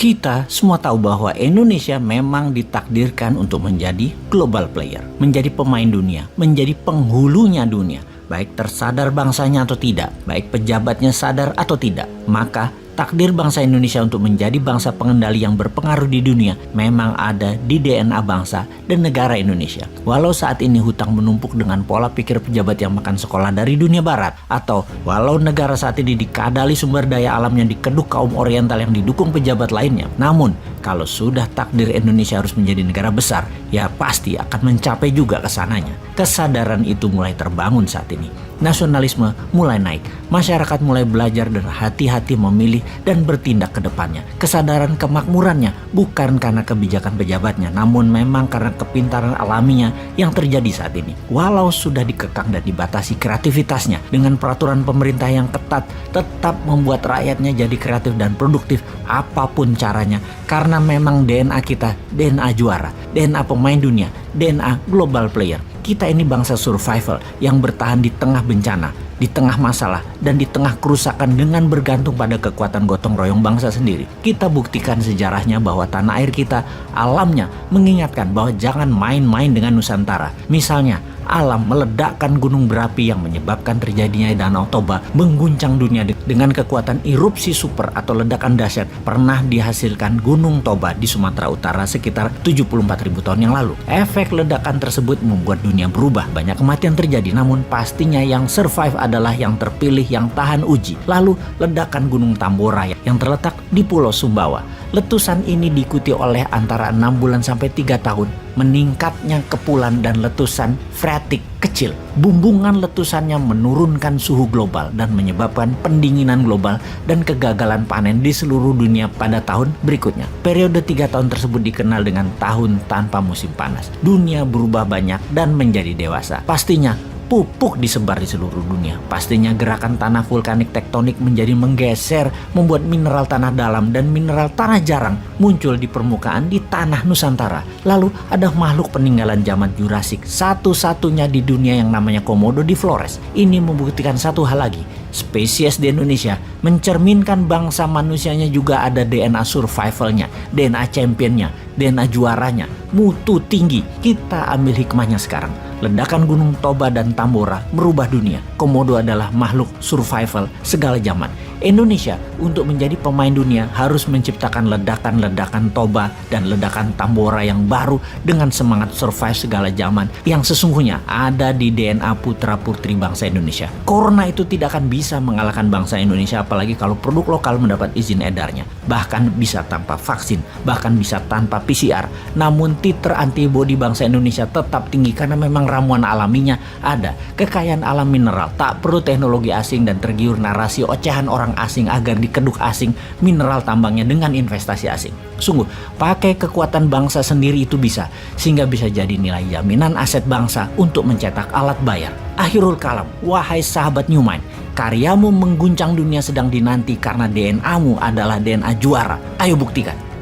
Kita semua tahu bahwa Indonesia memang ditakdirkan untuk menjadi global player, menjadi pemain dunia, menjadi penghulunya dunia. Baik tersadar bangsanya atau tidak, baik pejabatnya sadar atau tidak, maka takdir bangsa Indonesia untuk menjadi bangsa pengendali yang berpengaruh di dunia memang ada di DNA bangsa dan negara Indonesia. Walau saat ini hutang menumpuk dengan pola pikir pejabat yang makan sekolah dari dunia barat, atau walau negara saat ini dikadali sumber daya alamnya dikeduk kaum oriental yang didukung pejabat lainnya, namun kalau sudah takdir Indonesia harus menjadi negara besar, ya pasti akan mencapai juga ke sananya. Kesadaran itu mulai terbangun saat ini. Nasionalisme mulai naik, masyarakat mulai belajar dan hati-hati memilih dan bertindak ke depannya. Kesadaran kemakmurannya bukan karena kebijakan pejabatnya, namun memang karena kepintaran alaminya yang terjadi saat ini. Walau sudah dikekang dan dibatasi kreativitasnya dengan peraturan pemerintah yang ketat, tetap membuat rakyatnya jadi kreatif dan produktif apapun caranya. Karena memang DNA kita, DNA juara, DNA pemain dunia, DNA global player. Kita ini bangsa survival yang bertahan di tengah bencana, di tengah masalah, dan di tengah kerusakan dengan bergantung pada kekuatan gotong royong bangsa sendiri. Kita buktikan sejarahnya bahwa tanah air kita, alamnya mengingatkan bahwa jangan main-main dengan Nusantara. Misalnya, alam meledakkan gunung berapi yang menyebabkan terjadinya Danau Toba mengguncang dunia dengan kekuatan erupsi super atau ledakan dahsyat pernah dihasilkan Gunung Toba di Sumatera Utara sekitar 74.000 tahun yang lalu. Efek ledakan tersebut membuat dunia berubah, banyak kematian terjadi, namun pastinya yang survive adalah yang terpilih yang tahan uji. Lalu ledakan Gunung Tambora yang terletak di Pulau Sumbawa. Letusan ini diikuti oleh antara 6 bulan sampai 3 tahun meningkatnya kepulan dan letusan freatik kecil. Bumbungan letusannya menurunkan suhu global dan menyebabkan pendinginan global dan kegagalan panen di seluruh dunia pada tahun berikutnya. Periode 3 tahun tersebut dikenal dengan tahun tanpa musim panas. Dunia berubah banyak dan menjadi dewasa. Pastinya pupuk disebar di seluruh dunia. Pastinya gerakan tanah vulkanik tektonik menjadi menggeser, membuat mineral tanah dalam dan mineral tanah jarang muncul di permukaan di tanah Nusantara. Lalu ada makhluk peninggalan zaman Jurassik, satu-satunya di dunia yang namanya Komodo di Flores. Ini membuktikan satu hal lagi, spesies di Indonesia mencerminkan bangsa manusianya juga ada DNA survivalnya, DNA championnya, DNA juaranya, mutu tinggi. Kita ambil hikmahnya sekarang. Ledakan Gunung Toba dan Tambora merubah dunia. Komodo adalah makhluk survival segala zaman. Indonesia untuk menjadi pemain dunia harus menciptakan ledakan-ledakan Toba dan ledakan Tambora yang baru dengan semangat survive segala zaman yang sesungguhnya ada di DNA putra-putri bangsa Indonesia. Corona itu tidak akan bisa mengalahkan bangsa Indonesia, apalagi kalau produk lokal mendapat izin edarnya. Bahkan bisa tanpa vaksin, bahkan bisa tanpa PCR. Namun titer antibodi bangsa Indonesia tetap tinggi karena memang ramuan alaminya ada. Kekayaan alam mineral, tak perlu teknologi asing dan tergiur narasi ocehan orang asing agar dikeduk asing mineral tambangnya dengan investasi asing. Sungguh, pakai kekuatan bangsa sendiri itu bisa, sehingga bisa jadi nilai jaminan aset bangsa untuk mencetak alat bayar. Akhirul kalam, wahai sahabat New Mind, karyamu mengguncang dunia sedang dinanti karena DNA-mu adalah DNA juara. Ayo buktikan.